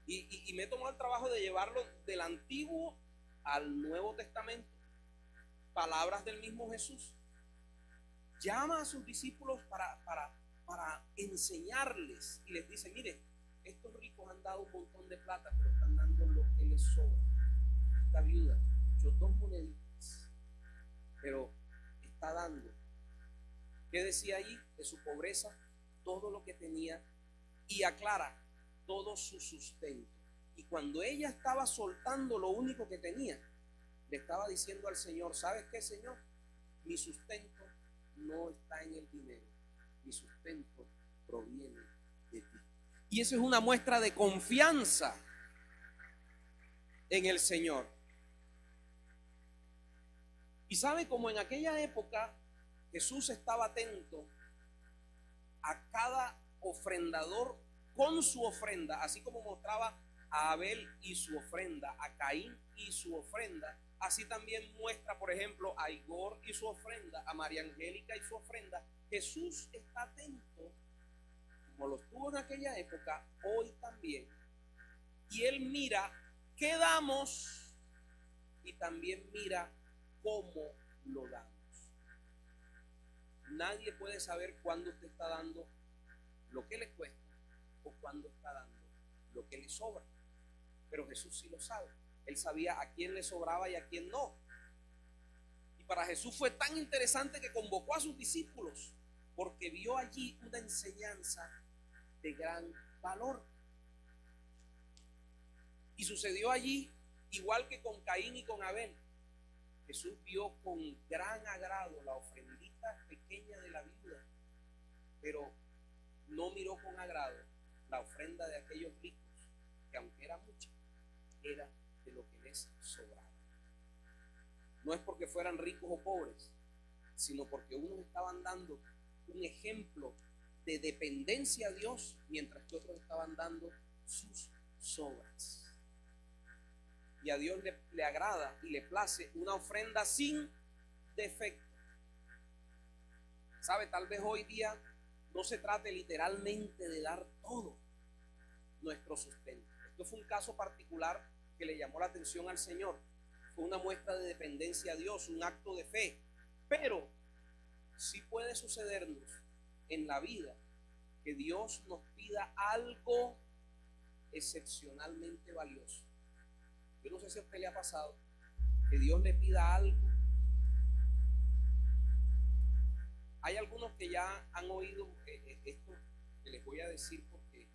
Y me he tomado el trabajo de llevarlo del Antiguo al Nuevo Testamento. Palabras del mismo Jesús. Llama a sus discípulos para enseñarles y les dice, mire, estos ricos han dado un montón de plata, pero están dando lo que les sobra. Esta viuda echó dos moneditas, pero está dando. ¿Qué decía allí? De su pobreza, todo lo que tenía, y aclara, todo su sustento. Y cuando ella estaba soltando lo único que tenía, le estaba diciendo al Señor, ¿sabes qué, Señor? Mi sustento no está en el dinero, mi sustento proviene de ti. Y eso es una muestra de confianza en el Señor. Y sabe, como en aquella época Jesús estaba atento a cada ofrendador con su ofrenda, así como mostraba a Abel y su ofrenda, a Caín y su ofrenda, así también muestra, por ejemplo, a Igor y su ofrenda, a María Angélica y su ofrenda. Jesús está atento, como lo estuvo en aquella época, hoy también. Y Él mira qué damos y también mira cómo lo damos. Nadie puede saber cuándo usted está dando lo que le cuesta o cuándo está dando lo que le sobra. Pero Jesús sí lo sabe. Él sabía a quién le sobraba y a quién no. Y para Jesús fue tan interesante que convocó a sus discípulos, porque vio allí una enseñanza de gran valor. Y sucedió allí igual que con Caín y con Abel. Jesús vio con gran agrado la ofrendita pequeña de la viuda, pero no miró con agrado la ofrenda de aquellos ricos, que aunque era mucha, era de lo que les sobraba. No es porque fueran ricos o pobres, sino porque unos estaban dando un ejemplo de dependencia a Dios, mientras que otros estaban dando sus sobras. Y a Dios le agrada y le place una ofrenda sin defecto. ¿Sabe? Tal vez hoy día no se trate literalmente de dar todo nuestro sustento. Esto fue un caso particular que le llamó la atención al Señor. Fue una muestra de dependencia a Dios, un acto de fe. Pero sí puede sucedernos en la vida que Dios nos pida algo excepcionalmente valioso. Yo no sé si a usted le ha pasado que Dios le pida algo. Hay algunos que ya han oído esto que les voy a decir porque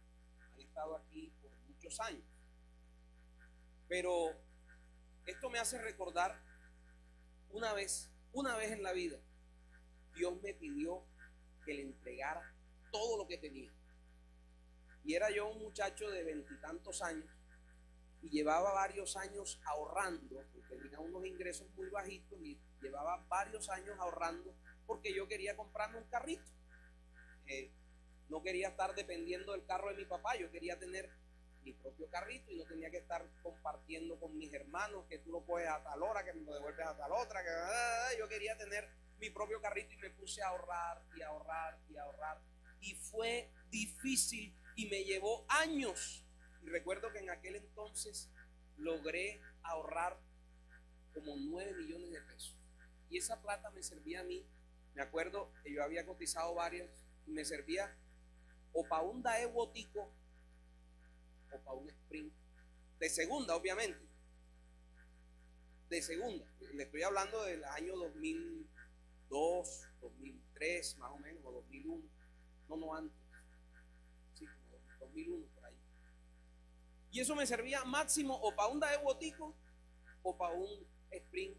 han estado aquí por muchos años. Pero esto me hace recordar una vez en la vida, Dios me pidió que le entregara todo lo que tenía. Y era yo un muchacho de 20 y tantos años y llevaba varios años ahorrando, porque tenía unos ingresos muy bajitos y llevaba varios años ahorrando porque yo quería comprarme un carrito. No quería estar dependiendo del carro de mi papá, yo quería tener mi propio carrito y no tenía que estar compartiendo con mis hermanos que tú lo coges a tal hora, que me lo devuelves a tal otra, que yo quería tener mi propio carrito y me puse a ahorrar y ahorrar y ahorrar. Y fue difícil y me llevó años. Y recuerdo que en aquel entonces logré ahorrar como 9 millones de pesos. Y esa plata me servía a mí. Me acuerdo que yo había cotizado varios y me servía o para un Daewoo botico o para un Sprint. De segunda, obviamente. De segunda. Le estoy hablando del año 2002, 2003, más o menos, o 2001. No antes. Sí, como 2001 por ahí. Y eso me servía máximo o para un Daewoo botico o para un Sprint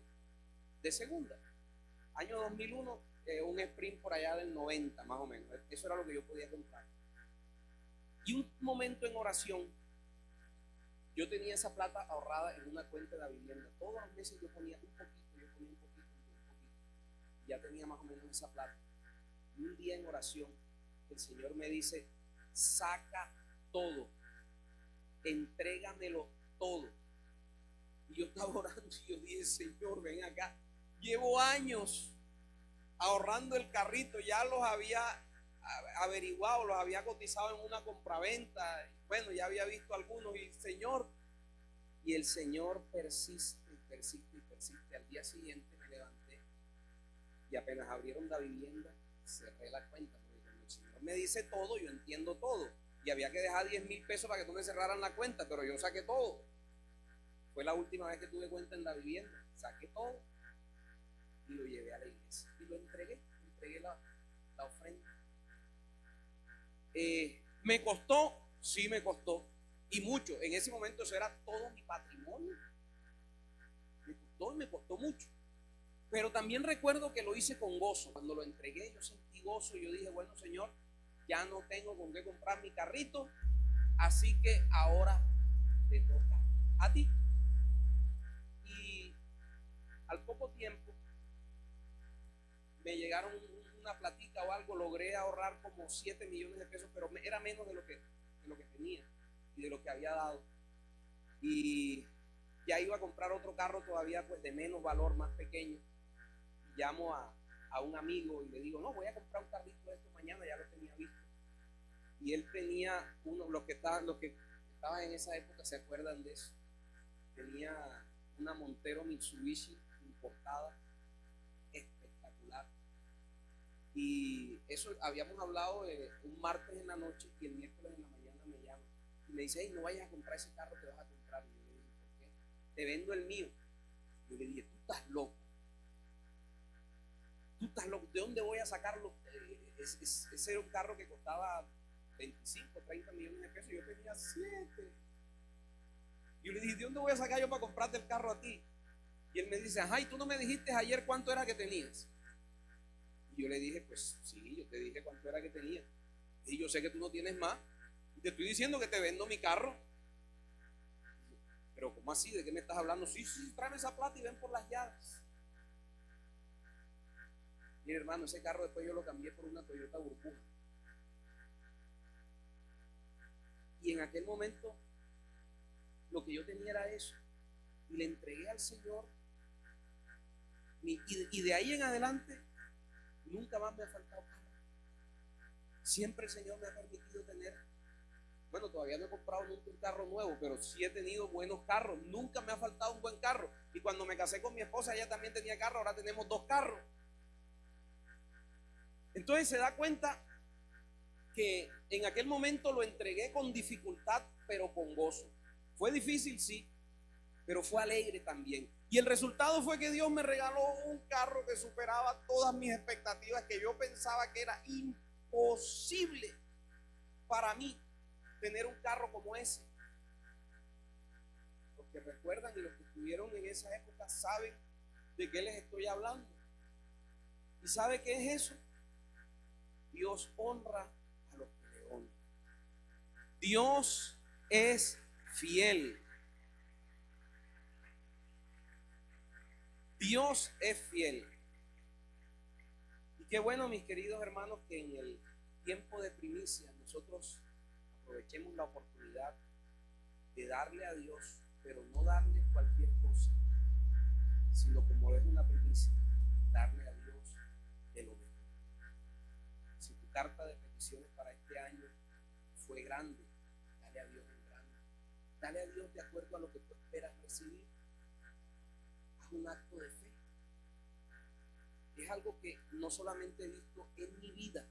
de segunda. Año 2001, un Sprint por allá del 90, más o menos. Eso era lo que yo podía comprar. Y un momento en oración, yo tenía esa plata ahorrada en una cuenta de la vivienda. Todos los meses yo ponía un poquito. Y ya tenía más o menos esa plata. Y un día en oración, el Señor me dice, saca todo, entrégamelo todo. Y yo estaba orando y yo dije, Señor, ven acá. Llevo años ahorrando el carrito, ya los había averiguado, los había cotizado en una compraventa. Bueno, ya había visto algunos y Señor. Y el Señor persiste. Al día siguiente me levanté y apenas abrieron la vivienda, cerré la cuenta. Porque cuando el Señor me dice todo, yo entiendo todo. Y había que dejar 10,000 pesos para que no me cerraran la cuenta, pero yo saqué todo. Fue la última vez que tuve cuenta en la vivienda. Saqué todo y lo llevé a la iglesia y lo entregué la ofrenda. ¿Me costó? Sí, me costó. Y mucho. En ese momento eso era todo mi patrimonio. Me costó mucho. Pero también recuerdo que lo hice con gozo. Cuando lo entregué, yo sentí gozo. Yo dije, bueno, Señor, ya no tengo con qué comprar mi carrito, así que ahora te toca a ti. Y al poco tiempo me llegaron una platica o algo, logré ahorrar como 7 millones de pesos, pero era menos de lo que tenía y de lo que había dado. Y ya iba a comprar otro carro todavía pues de menos valor, más pequeño. Llamo a un amigo y le digo, no, voy a comprar un carrito de esto mañana, ya lo tenía visto. Y él tenía los que estaban en esa época se acuerdan de eso. Tenía una Montero Mitsubishi importada, espectacular. Y eso habíamos hablado un martes en la noche y el miércoles en la mañana me llama y me dice, hey, no vayas a comprar ese carro que vas a comprar. Y yo le dije, ¿por qué? Te vendo el mío. Yo le dije, tú estás loco. ¿De dónde voy a sacarlo? Ese era un carro que costaba 25, 30 millones de pesos. Yo tenía 7. Y yo le dije, ¿de dónde voy a sacar yo para comprarte el carro a ti? Y él me dice, ajá, ¿y tú no me dijiste ayer cuánto era que tenías? Y yo le dije, pues sí, yo te dije cuánto era que tenía. Y yo sé que tú no tienes más. Y te estoy diciendo que te vendo mi carro. Pero ¿cómo así? ¿De qué me estás hablando? Sí, tráeme esa plata y ven por las llaves. Mire, hermano, ese carro después yo lo cambié por una Toyota Burbuja. Y en aquel momento lo que yo tenía era eso. Y le entregué al Señor. Y de ahí en adelante nunca más me ha faltado carro. Siempre el Señor me ha permitido tener, bueno, todavía no he comprado nunca un carro nuevo, pero sí he tenido buenos carros. Nunca me ha faltado un buen carro. Y cuando me casé con mi esposa, ella también tenía carro. Ahora tenemos 2 carros. Entonces se da cuenta que en aquel momento lo entregué con dificultad, pero con gozo. Fue difícil, sí, pero fue alegre también. Y el resultado fue que Dios me regaló un carro que superaba todas mis expectativas, que yo pensaba que era imposible para mí tener un carro como ese. Los que recuerdan y los que estuvieron en esa época saben de qué les estoy hablando. ¿Y sabe qué es eso? Dios honra a los que le honran. Dios es fiel. Dios es fiel. Y qué bueno, mis queridos hermanos, que en el tiempo de primicia nosotros aprovechemos la oportunidad de darle a Dios, pero no darle cualquier cosa, sino como es una primicia, darle a Dios carta de peticiones para este año fue grande. Dale a Dios en grande. Dale a Dios de acuerdo a lo que tú esperas recibir. Haz un acto de fe. Es algo que no solamente he visto en mi vida,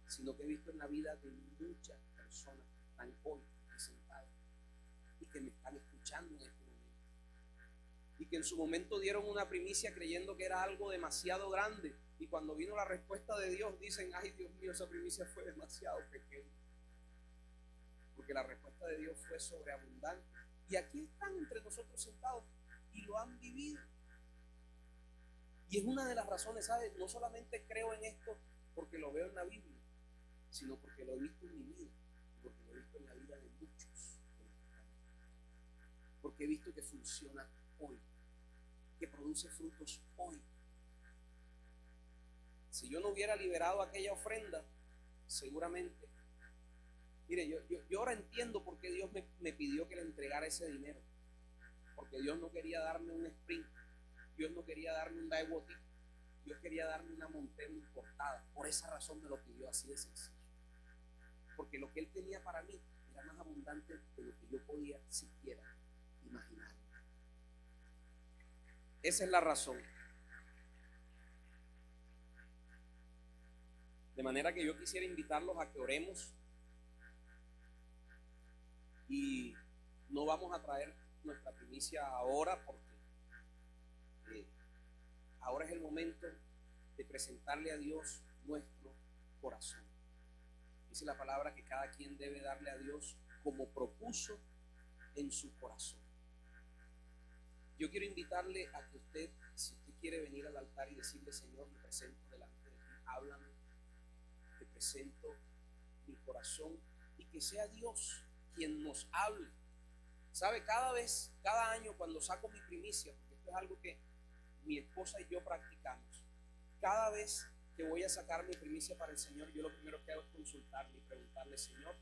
sino que he visto en la vida de muchas personas que están hoy aquí sentadas y que me están escuchando en este momento. Y que en su momento dieron una primicia creyendo que era algo demasiado grande. Y cuando vino la respuesta de Dios, dicen: ay, Dios mío, esa primicia fue demasiado pequeña. Porque la respuesta de Dios fue sobreabundante. Y aquí están entre nosotros sentados y lo han vivido. Y es una de las razones, ¿sabes? No solamente creo en esto porque lo veo en la Biblia, sino porque lo he visto en mi vida, porque lo he visto en la vida de muchos. Porque he visto que funciona hoy, que produce frutos hoy. Si yo no hubiera liberado aquella ofrenda, seguramente, mire, yo ahora entiendo por qué Dios me pidió que le entregara ese dinero. Porque Dios no quería darme un Sprint, Dios no quería darme un Daewoo, Dios quería darme una Montero importada. Por esa razón me lo pidió, así de sencillo. Porque lo que Él tenía para mí era más abundante de lo que yo podía siquiera imaginar. Esa es la razón. De manera que yo quisiera invitarlos a que oremos. Y no vamos a traer nuestra primicia ahora, porque ahora es el momento de presentarle a Dios nuestro corazón. Dice la palabra que cada quien debe darle a Dios como propuso en su corazón. Yo quiero invitarle a que usted, si usted quiere venir al altar y decirle: Señor, me presento delante de ti, háblame, te presento mi corazón, y que sea Dios quien nos hable. ¿Sabe? Cada año cuando saco mi primicia, porque esto es algo que mi esposa y yo practicamos, cada vez que voy a sacar mi primicia para el Señor, yo lo primero que hago es consultarle y preguntarle: Señor,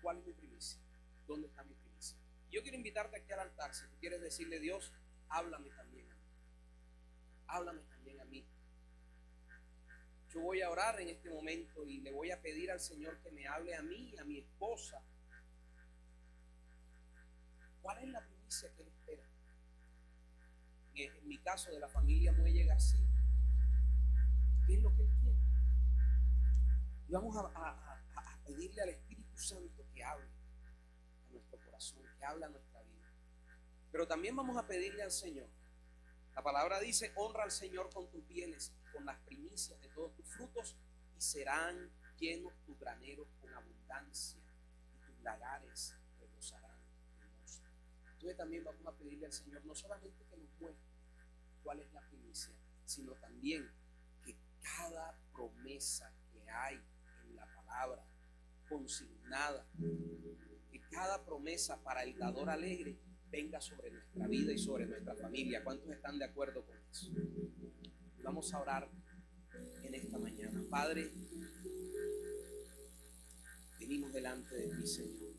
¿cuál es mi primicia? ¿Dónde está mi primicia? Yo quiero invitarte aquí al altar. Si tú quieres decirle: Dios, háblame también a mí. Háblame también a mí. Yo voy a orar en este momento y le voy a pedir al Señor que me hable a mí y a mi esposa. ¿Cuál es la primicia que Él espera? En mi caso, de la familia Muelle García, ¿qué es lo que Él quiere? Y vamos a pedirle al Espíritu Santo que hable a nuestro corazón, que hable a nuestra vida. Pero también vamos a pedirle al Señor. La palabra dice: honra al Señor con tus bienes, con las primicias de todos tus frutos, y serán llenos tus graneros con abundancia, y tus lagares rebosarán de mosto. Entonces también vamos a pedirle al Señor no solamente que nos muestre cuál es la primicia, sino también que cada promesa que hay en la palabra consignada, que cada promesa para el dador alegre venga sobre nuestra vida y sobre nuestra familia. ¿Cuántos están de acuerdo con eso? Vamos a orar en esta mañana. Padre, venimos delante de ti, Señor.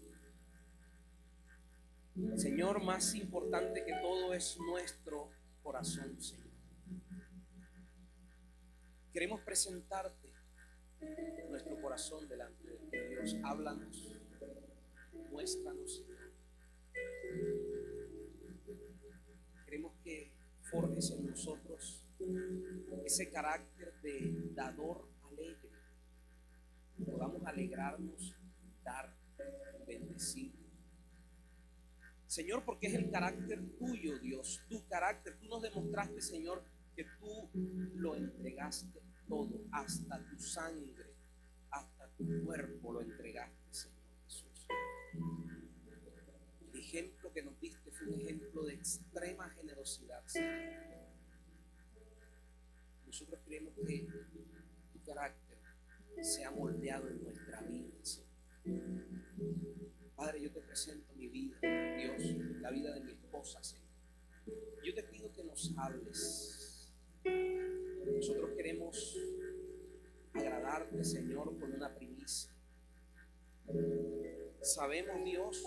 Señor, más importante que todo es nuestro corazón, Señor. Queremos presentarte nuestro corazón delante de ti, Dios. Háblanos, muéstranos, Señor. Queremos que forjes en nosotros ese carácter de dador alegre. Podamos alegrarnos, dar, bendecir. Señor, porque es el carácter tuyo, Dios, tu carácter. Tú nos demostraste, Señor, que tú lo entregaste todo, hasta tu sangre, hasta tu cuerpo lo entregaste, Señor Jesús. El ejemplo que nos diste fue un ejemplo de extrema generosidad, Señor. Nosotros queremos que tu carácter sea moldeado en nuestra vida, Señor. Padre, yo te presento mi vida, Dios, la vida de mi esposa, Señor. Yo te pido que nos hables. Nosotros queremos agradarte, Señor, con una primicia. Sabemos, Dios,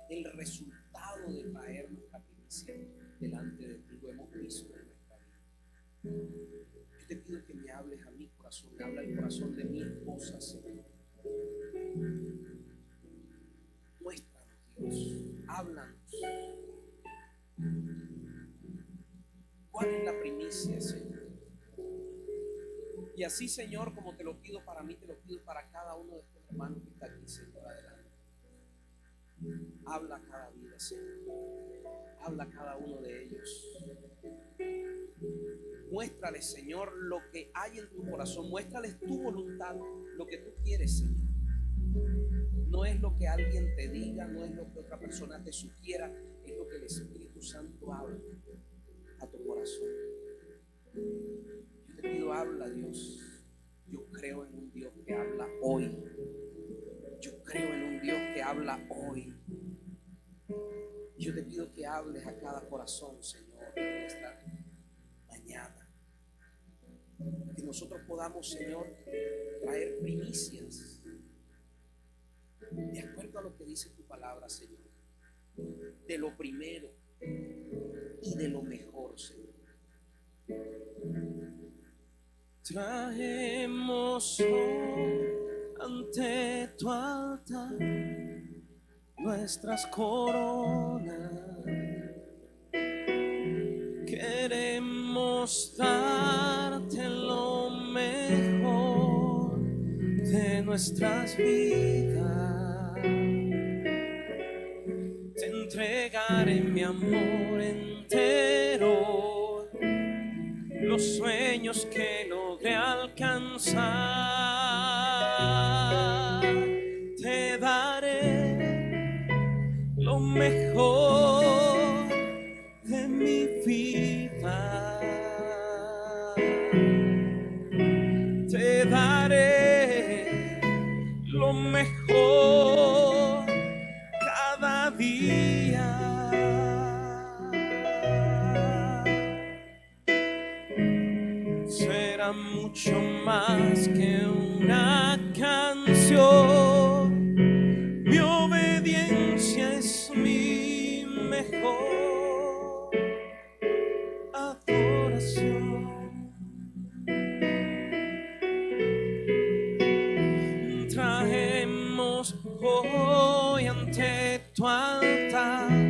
el resultado de traer nuestra primicia delante de ti. Lo hemos visto en nuestra vida. Yo te pido que me hables a mi corazón. corazón, habla el corazón de mi esposa, Señor. Muéstranos, Dios, háblanos. ¿Cuál es la primicia, Señor? Y así, Señor, como te lo pido para mí, te lo pido para cada uno de estos hermanos que está aquí, Señor, adelante. Habla a cada vida, Señor. Habla a cada uno de ellos. Muéstrales, Señor, lo que hay en tu corazón. Muéstrales tu voluntad, lo que tú quieres, Señor. No es lo que alguien te diga, no es lo que otra persona te sugiera, es lo que el Espíritu Santo habla a tu corazón. Yo te pido, habla, Dios. Yo creo en un Dios que habla hoy. Yo creo en un Dios que habla hoy. Yo te pido que hables a cada corazón, Señor, en esta mañana. Que nosotros podamos, Señor, traer primicias de acuerdo a lo que dice tu palabra, Señor. De lo primero y de lo mejor, Señor. Traemos hoy ante tu altar nuestras coronas. Queremos darte lo mejor de nuestras vidas. Te entregaré mi amor entero, los sueños que logré alcanzar. Te daré lo mejor de mi vida. Te daré lo mejor cada día. Será mucho más que una canción. Mi obediencia es mi mejor adoración. Traemos hoy ante tu altar